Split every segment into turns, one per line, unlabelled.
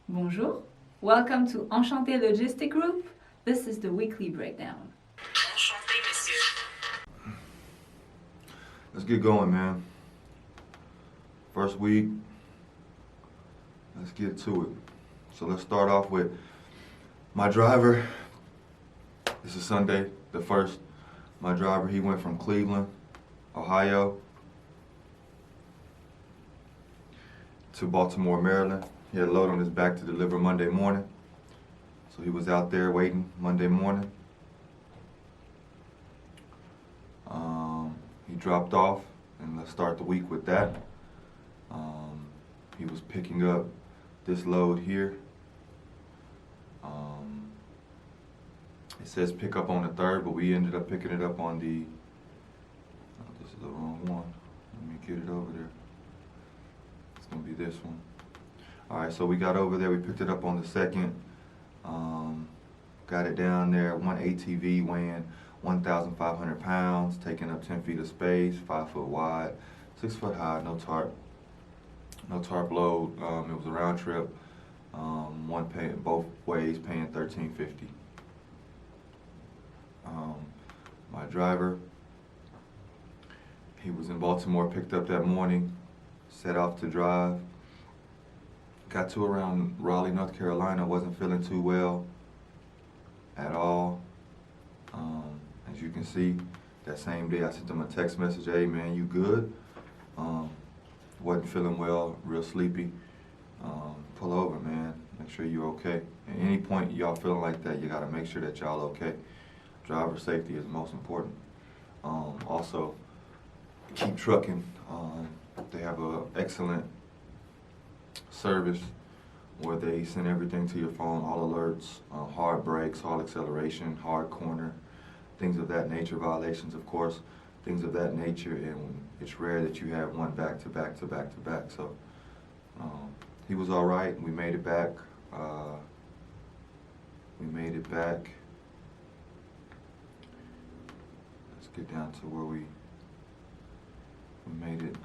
Bonjour. Welcome to Enchante Logistic Group. This is the weekly breakdown.
Enchanté, monsieur.
Let's get going, man. First week, let's get to it. So let's start off with my driver. This is Sunday, the 1st. My driver, he went from Cleveland, Ohio, to Baltimore, Maryland. He had a load on his back to deliver Monday morning. So he was out there waiting Monday morning. He dropped off, and let's start the week with that. He was picking up this load here. It says pick up on the 3rd, but we ended up picking it up on the, this is the wrong one. Let me get it over there. It's gonna be this one. All right, so we got over there, we picked it up on the 2nd. Got it down there, one ATV weighing 1,500 pounds, taking up 10 feet of space, 5 foot wide, 6 foot high, no tarp load. It was a round trip, one pay both ways, paying $13.50. My driver, he was in Baltimore, picked up that morning, set off to drive. Got to around Raleigh, North Carolina, wasn't feeling too well at all. As you can see, that same day I sent him a text message, hey man, you good? Wasn't feeling well, real sleepy. Pull over, man, make sure you're okay. At any point y'all feeling like that, you gotta make sure that y'all okay. Driver safety is most important. Also, keep trucking. They have an excellent service where they send everything to your phone, all alerts, hard brakes, hard acceleration, hard corner, things of that nature, violations of course, things of that nature, and it's rare that you have one back to back to back to back. So he was all right. We made it back. Let's get down to where we made it.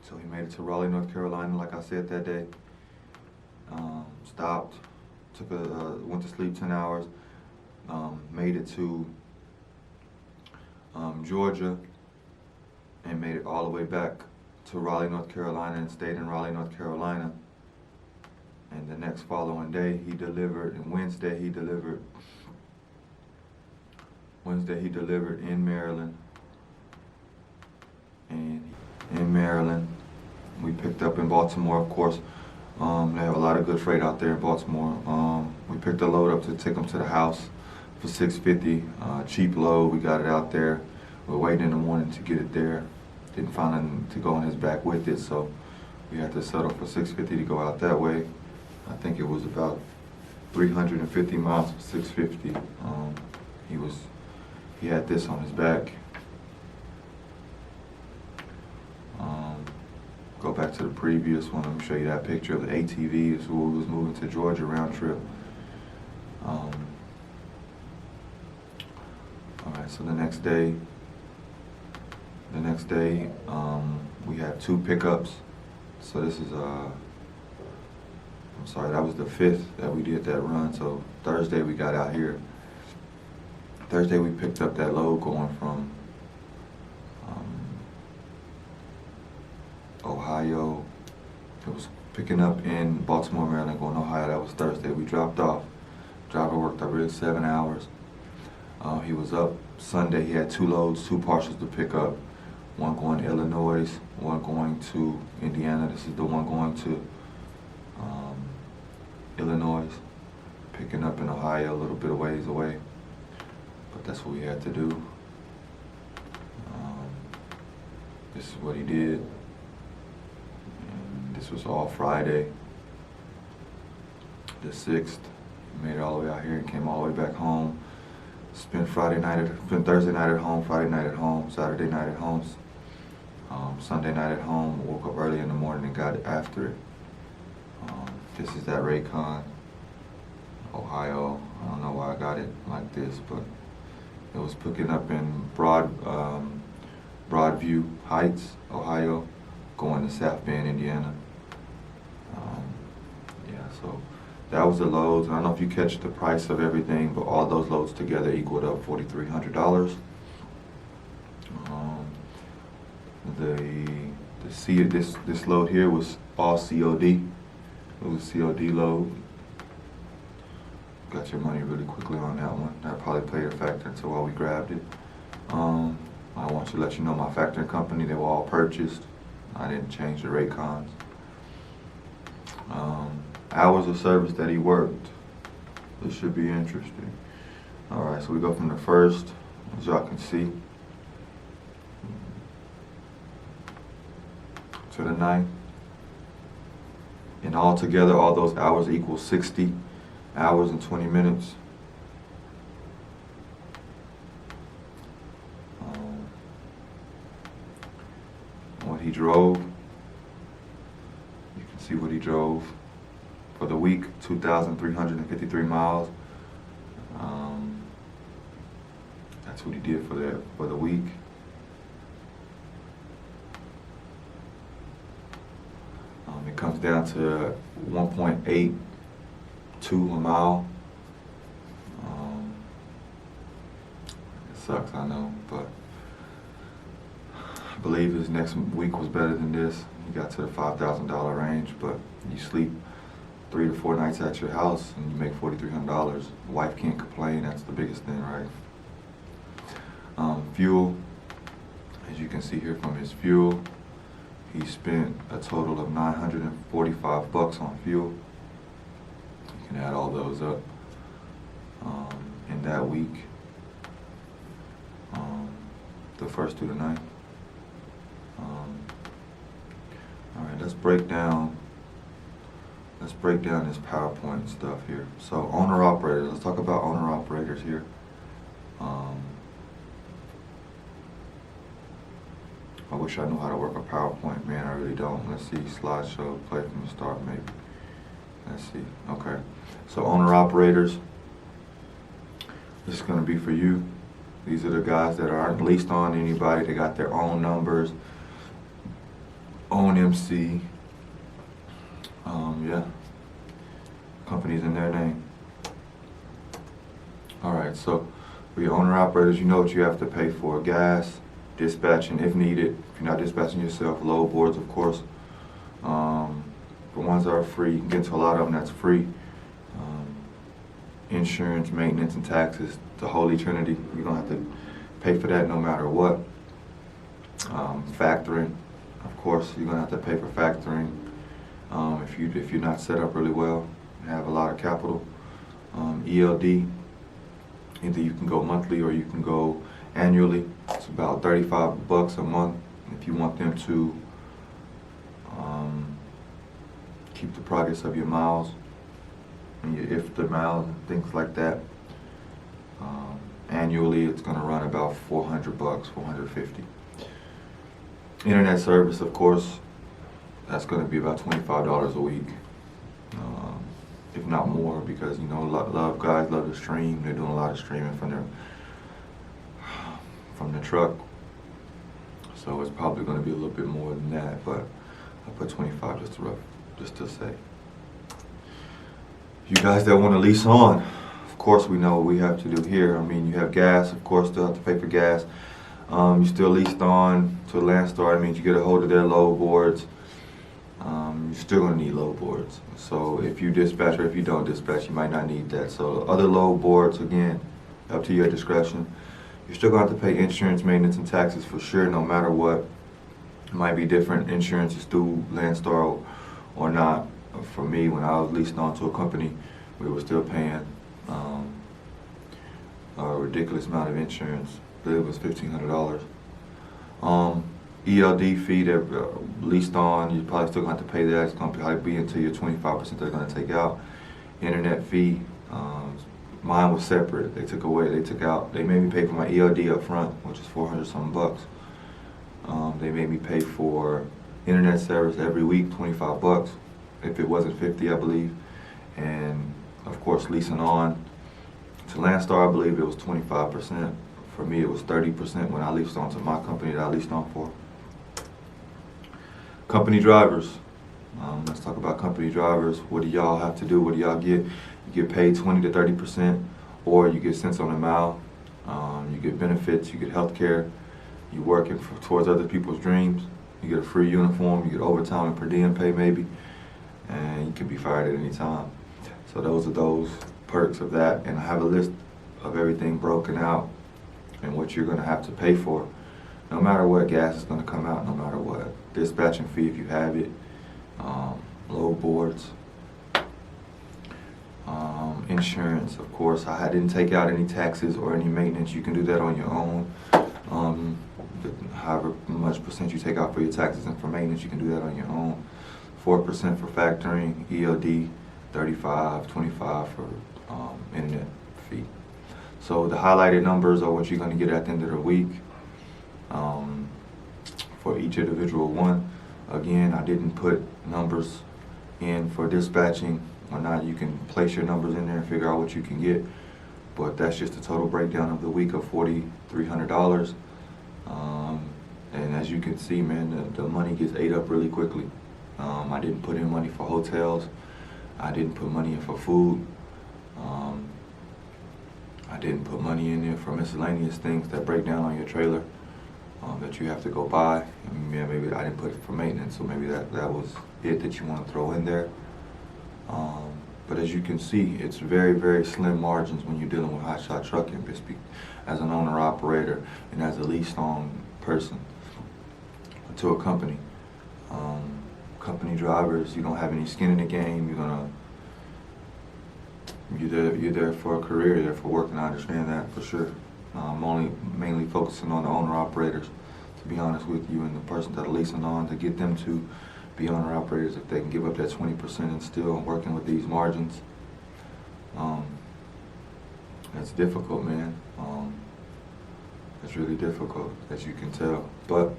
So he made it to Raleigh, North Carolina, like I said that day. Stopped, went to sleep 10 hours, made it to Georgia, and made it all the way back to Raleigh, North Carolina, and stayed in Raleigh, North Carolina. And the next following day he delivered, and Wednesday he delivered in Maryland. And in Maryland, we picked up in Baltimore, of course. They have a lot of good freight out there in Baltimore. We picked a load up to take them to the house for $6.50, cheap load. We got it out there. We're waiting in the morning to get it there. Didn't find nothing to go on his back with it, so we had to settle for $6.50 to go out that way. I think it was about 350 miles for $6.50. He had this on his back. Go back to the previous one. Let me show you that picture of the ATV. This is where we was moving to Georgia round trip. All right, so the next day, we had 2 pickups. So this is I'm sorry, that was the 5th that we did that run. So Thursday we got out here. Thursday we picked up that load going from Ohio. It was picking up in Baltimore, Maryland, going to Ohio. That was Thursday. We dropped off. Driver worked up really 7 hours. He was up Sunday. He had 2 loads, 2 parcels to pick up. One going to Illinois, one going to Indiana. This is the one going to Illinois. Picking up in Ohio, a little bit of ways away. But that's what we had to do. This is what he did. This was all Friday, the 6th. Made it all the way out here and came all the way back home. Spent Thursday night at home, Friday night at home, Saturday night at home, Sunday night at home. Woke up early in the morning and got it after it. This is that Raycon, Ohio. I don't know why I got it like this, but it was picking up in Broadview Heights, Ohio, going to South Bend, Indiana. So that was the loads. I don't know if you catch the price of everything, but all those loads together equaled up $4,300. This load here was all COD. It was a COD load. Got your money really quickly on that one. That probably played a factor into why we grabbed it. I want to let you know my factoring company, they were all purchased. I didn't change the rate cons. Hours of service that he worked. This should be interesting. Alright, so we go from the first, as y'all can see, to the 9th. And all together, all those hours equal 60 hours and 20 minutes. What he drove, you can see what he drove for the week, 2,353 miles. That's what he did for the week. It comes down to 1.82 a mile. It sucks, I know, but I believe his next week was better than this. He got to the $5,000 range, but you sleep 3 to 4 nights at your house and you make $4,300. Wife can't complain. That's the biggest thing, right? Fuel, as you can see here from his fuel, he spent a total of $945 on fuel. You can add all those up in that week, the 1st through the 9th. All right, let's break down this PowerPoint stuff here. So owner-operators, let's talk about owner-operators here. I wish I knew how to work a PowerPoint, man, I really don't. Let's see, slideshow, play from the start maybe. Let's see, okay. So owner-operators, this is gonna be for you. These are the guys that aren't leased on anybody. They got their own numbers, own MC, yeah, companies in their name. All right, so for your owner-operators, you know what you have to pay for: gas, dispatching if needed. If you're not dispatching yourself, load boards, of course. The ones that are free, you can get to a lot of them that's free. Insurance, maintenance, and taxes, the Holy Trinity. You don't have to pay for that no matter what. Factoring, of course, you're gonna have to pay for factoring. If you're not set up really well, have a lot of capital. ELD, either you can go monthly or you can go annually. It's about $35 a month if you want them to keep the progress of your miles and your IFTA miles and things like that. Annually, it's going to run about $400, $450. Internet service, of course, that's going to be about $25 a week, if not more, because you know a lot of guys love to stream. They're doing a lot of streaming from the truck, so it's probably going to be a little bit more than that. But I put 25 just to say. You guys that want to lease on, of course, we know what we have to do here. I mean, you have gas, of course, still have to pay for gas. You still leased on to a Landstar. I mean, you get a hold of their load boards. You're still going to need load boards. So if you dispatch or if you don't dispatch, you might not need that. So other load boards, again, up to your discretion. You're still going to have to pay insurance, maintenance, and taxes for sure, no matter what. It might be different insurances through Landstar or not. For me, when I was leased on to a company, we were still paying a ridiculous amount of insurance. I believe it was $1,500. ELD fee that leased on, you're probably still going to have to pay that. It's going to probably be until your 25% they're going to take out. Internet fee, mine was separate. They made me pay for my ELD up front, which is $400-something. They made me pay for internet service every week, $25. If it wasn't 50, I believe. And of course, leasing on to Landstar, I believe it was 25%. For me, it was 30% when I leased on to my company that I leased on for. Company drivers, Let's talk about company drivers. What do y'all have to do? What do y'all get? You get paid 20 to 30%, or you get cents on the mile. You get benefits, you get health care, you're working towards other people's dreams, you get a free uniform, you get overtime and per diem pay maybe, and you can be fired at any time. So those are those perks of that, and I have a list of everything broken out and what you're gonna have to pay for. No matter what, gas is gonna come out, no matter what. Dispatching fee if you have it, load boards, insurance, of course. I didn't take out any taxes or any maintenance. You can do that on your own. However much percent you take out for your taxes and for maintenance, you can do that on your own. 4% for factoring, ELD, 35, 25 for internet fee. So the highlighted numbers are what you're going to get at the end of the week for each individual one. Again, I didn't put numbers in for dispatching or not. You can place your numbers in there and figure out what you can get, but that's just a total breakdown of the week of $4,300. And as you can see, man, the money gets ate up really quickly. I didn't put in money for hotels. I didn't put money in for food. I didn't put money in there for miscellaneous things that break down on your trailer that you have to go buy. Yeah, maybe I didn't put it for maintenance, so maybe that was it that you want to throw in there. But as you can see, it's very, very slim margins when you're dealing with Hotshot trucking, as an owner-operator and as a leased-on person to a company. Company drivers, you don't have any skin in the game. You're there for a career, you're there for work, and I understand that for sure. I'm mainly focusing on the owner-operators, to be honest with you, and the person that are leasing on, to get them to be owner-operators if they can give up that 20% and still working with these margins. It's difficult, man. It's really difficult, as you can tell. But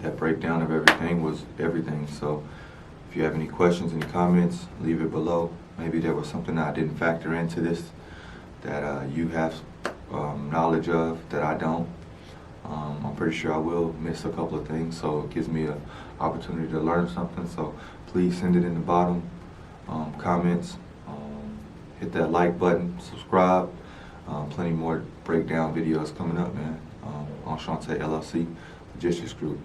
that breakdown of everything was everything. So if you have any questions, any comments, leave it below. Maybe there was something that I didn't factor into this that you have knowledge of that I don't. I'm pretty sure I will miss a couple of things, so it gives me an opportunity to learn something. So please send it in the bottom comments. Hit that like button, subscribe. Plenty more breakdown videos coming up, man. Enchante LLC Logistics Group.